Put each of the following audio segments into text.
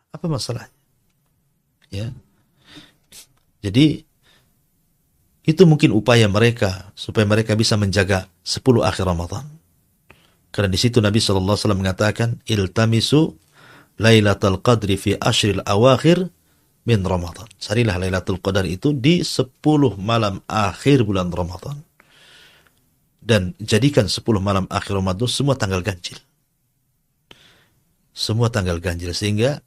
Apa masalahnya? Ya. Jadi itu mungkin upaya mereka supaya mereka bisa menjaga 10 akhir Ramadan. Karena di situ Nabi SAW mengatakan, iltamisu Lailatul Qadri fi ashril awakhir min Ramadan. Carilah Lailatul Qadar itu di 10 malam akhir bulan Ramadan. Dan jadikan 10 malam akhir Ramadan semua tanggal ganjil. Semua tanggal ganjil sehingga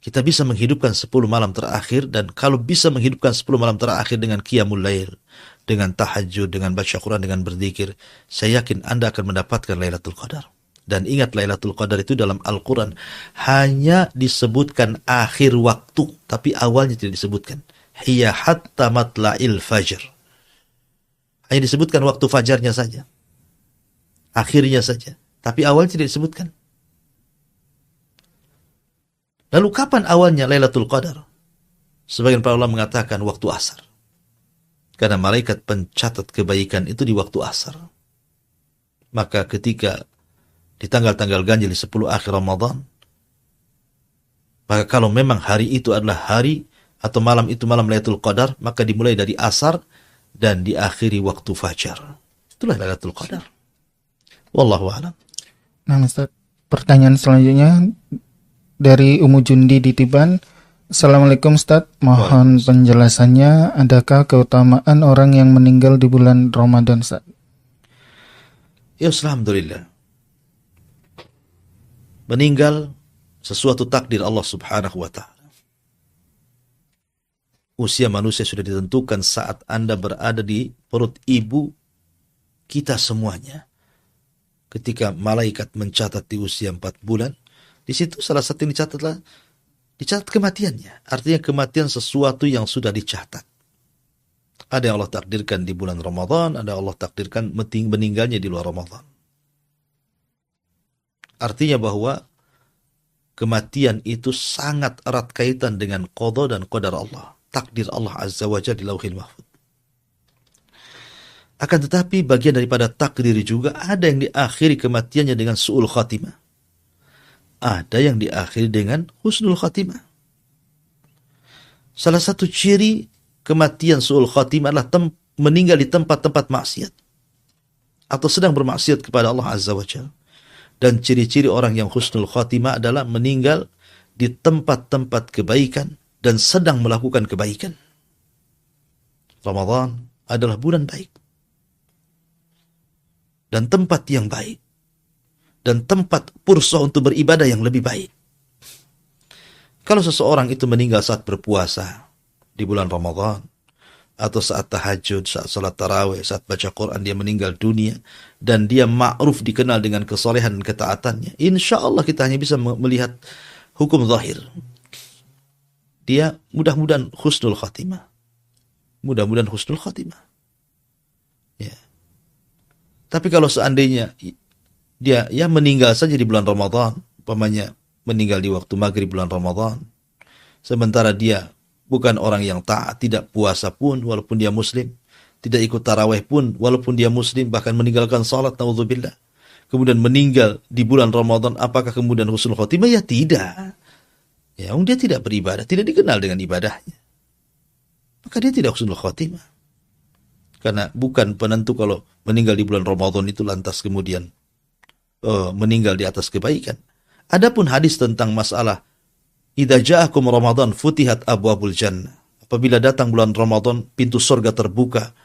kita bisa menghidupkan 10 malam terakhir, dan kalau bisa menghidupkan 10 malam terakhir dengan qiyamul lail, dengan tahajud, dengan baca Quran, dengan berzikir, saya yakin Anda akan mendapatkan Lailatul Qadar. Dan ingat, Lailatul Qadar itu dalam Al-Quran hanya disebutkan akhir waktu, tapi awalnya tidak disebutkan. Hiya hatta matla'il fajr. Hanya disebutkan waktu fajarnya saja. Akhirnya saja. Tapi awalnya tidak disebutkan. Lalu kapan awalnya Lailatul Qadar? Sebagian para ulama mengatakan waktu asar. Karena malaikat pencatat kebaikan itu di waktu asar. Maka ketika di tanggal-tanggal ganjil di 10 akhir Ramadan, maka kalau memang hari itu adalah hari atau malam itu malam Lailatul Qadar, maka dimulai dari asar dan diakhiri waktu fajar. Itulah Lailatul Qadar. Wallahu a'lam. Nah, Ustaz, pertanyaan selanjutnya dari Umu Jundi di Tiban. Assalamualaikum Ustaz, mohon penjelasannya, adakah keutamaan orang yang meninggal di bulan Ramadan, Ustaz? Ya, alhamdulillah. Meninggal sesuatu takdir Allah Subhanahu wa ta'ala. Usia manusia sudah ditentukan saat Anda berada di perut ibu kita semuanya. Ketika malaikat mencatat di usia 4 bulan, di situ salah satu yang dicatat kematiannya. Artinya kematian sesuatu yang sudah dicatat. Ada yang Allah takdirkan di bulan Ramadan, ada yang Allah takdirkan meninggalnya di luar Ramadan. Artinya bahwa kematian itu sangat erat kaitan dengan qada dan qadar Allah. Takdir Allah Azza wa Jalla di Lauhil Mahfuz. Akan tetapi bagian daripada takdir juga ada yang diakhiri kematiannya dengan su'ul khatimah. Ada yang diakhiri dengan husnul khatimah. Salah satu ciri kematian su'ul khatimah adalah meninggal di tempat-tempat maksiat atau sedang bermaksiat kepada Allah Azza wa Jalla. Dan ciri-ciri orang yang husnul khatimah adalah meninggal di tempat-tempat kebaikan dan sedang melakukan kebaikan. Ramadan adalah bulan baik dan tempat yang baik dan tempat pursah untuk beribadah yang lebih baik. Kalau seseorang itu meninggal saat berpuasa di bulan Ramadan, atau saat tahajud, saat salat tarawih, saat baca Quran, dia meninggal dunia, dan dia ma'ruf dikenal dengan kesolehan dan ketaatannya, insya Allah kita hanya bisa melihat hukum zahir. Dia mudah-mudahan husnul khatimah. Mudah-mudahan husnul khatimah. Ya. Tapi kalau seandainya dia meninggal saja di bulan Ramadan, umpamanya meninggal di waktu maghrib bulan Ramadan, sementara dia bukan orang yang taat, tidak puasa pun walaupun dia muslim, tidak ikut tarawih pun walaupun dia muslim, bahkan meninggalkan salat, naudzubillah, kemudian meninggal di bulan Ramadan, apakah kemudian husnul khotimah? Ya tidak. Ya, dia tidak beribadah, tidak dikenal dengan ibadahnya, maka dia tidak husnul khotimah. Karena bukan penentu kalau meninggal di bulan Ramadan itu lantas kemudian meninggal di atas kebaikan. Adapun hadis tentang masalah idza ja'akum Ramadan futihat abwabul jannah, apabila datang bulan Ramadan pintu surga terbuka,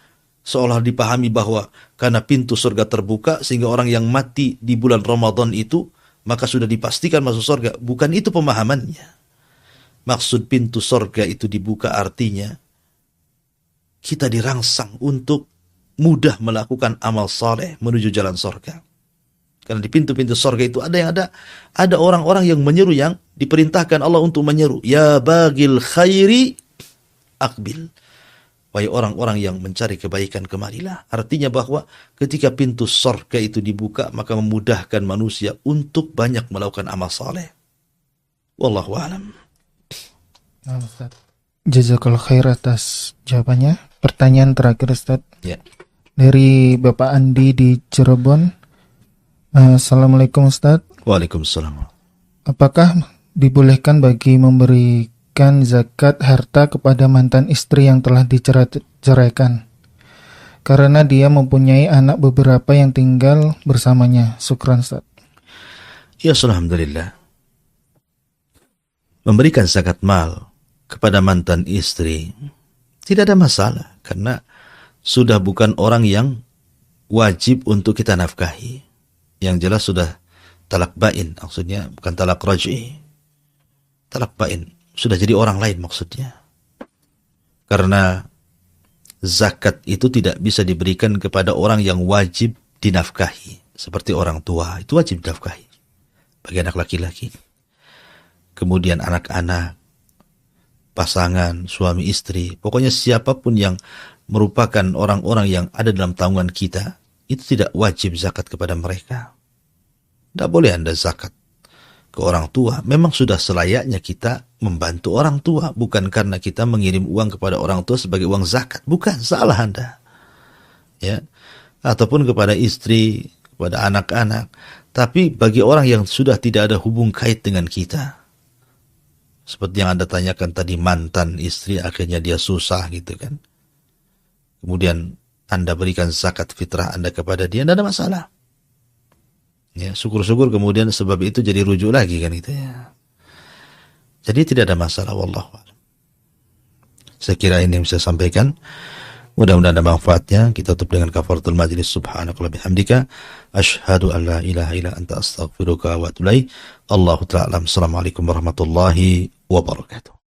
seolah dipahami bahwa karena pintu surga terbuka sehingga orang yang mati di bulan Ramadan itu maka sudah dipastikan masuk surga. Bukan itu pemahamannya. Maksud pintu surga itu dibuka artinya kita dirangsang untuk mudah melakukan amal saleh menuju jalan surga. Karena di pintu-pintu surga itu ada orang-orang yang menyeru, yang diperintahkan Allah untuk menyeru, ya bagil khairi akbil, wahai orang-orang yang mencari kebaikan kemarilah. Artinya bahwa ketika pintu surga itu dibuka maka memudahkan manusia untuk banyak melakukan amal saleh. Wallahu a'lam. Ustaz, jazakallahu khair atas jawabannya. Pertanyaan terakhir, Ustaz. Ya. Dari Bapak Andi di Cirebon. Assalamualaikum Ustaz. Waalaikumsalam. apakah dibolehkan bagi memberikan zakat harta kepada mantan istri yang telah diceraikan? Karena dia mempunyai anak beberapa yang tinggal bersamanya. Syukran, Ustaz. Ya, alhamdulillah. Memberikan zakat mal kepada mantan istri tidak ada masalah, karena sudah bukan orang yang wajib untuk kita nafkahi. Yang jelas sudah talak bain, maksudnya bukan talak raj'i. Talak bain, sudah jadi orang lain maksudnya. Karena zakat itu tidak bisa diberikan kepada orang yang wajib dinafkahi. Seperti orang tua, itu wajib dinafkahi bagi anak laki-laki. Kemudian anak-anak, pasangan, suami istri, pokoknya siapapun yang merupakan orang-orang yang ada dalam tanggungan kita, itu tidak wajib zakat kepada mereka. Tidak boleh Anda zakat ke orang tua. Memang sudah selayaknya kita membantu orang tua, bukan karena kita mengirim uang kepada orang tua sebagai uang zakat. Bukan, salah Anda. Ya. Ataupun kepada istri, kepada anak-anak. Tapi bagi orang yang sudah tidak ada hubung kait dengan kita, seperti yang Anda tanyakan tadi, mantan istri, akhirnya dia susah gitu kan. Kemudian Anda berikan zakat fitrah Anda kepada dia, tidak ada masalah. Ya, syukur-syukur kemudian sebab itu jadi rujuk lagi kan itu ya. Jadi tidak ada masalah, wallahu a'lam. Saya kira ini yang bisa saya sampaikan. Mudah-mudahan ada manfaatnya. Kita tutup dengan kafaratul majlis. Subhanakallah bihamdika asyhadu an la ilaha illa anta astaghfiruka wa atubu ilaik. Allahu ta'ala. Assalamualaikum warahmatullahi wabarakatuh.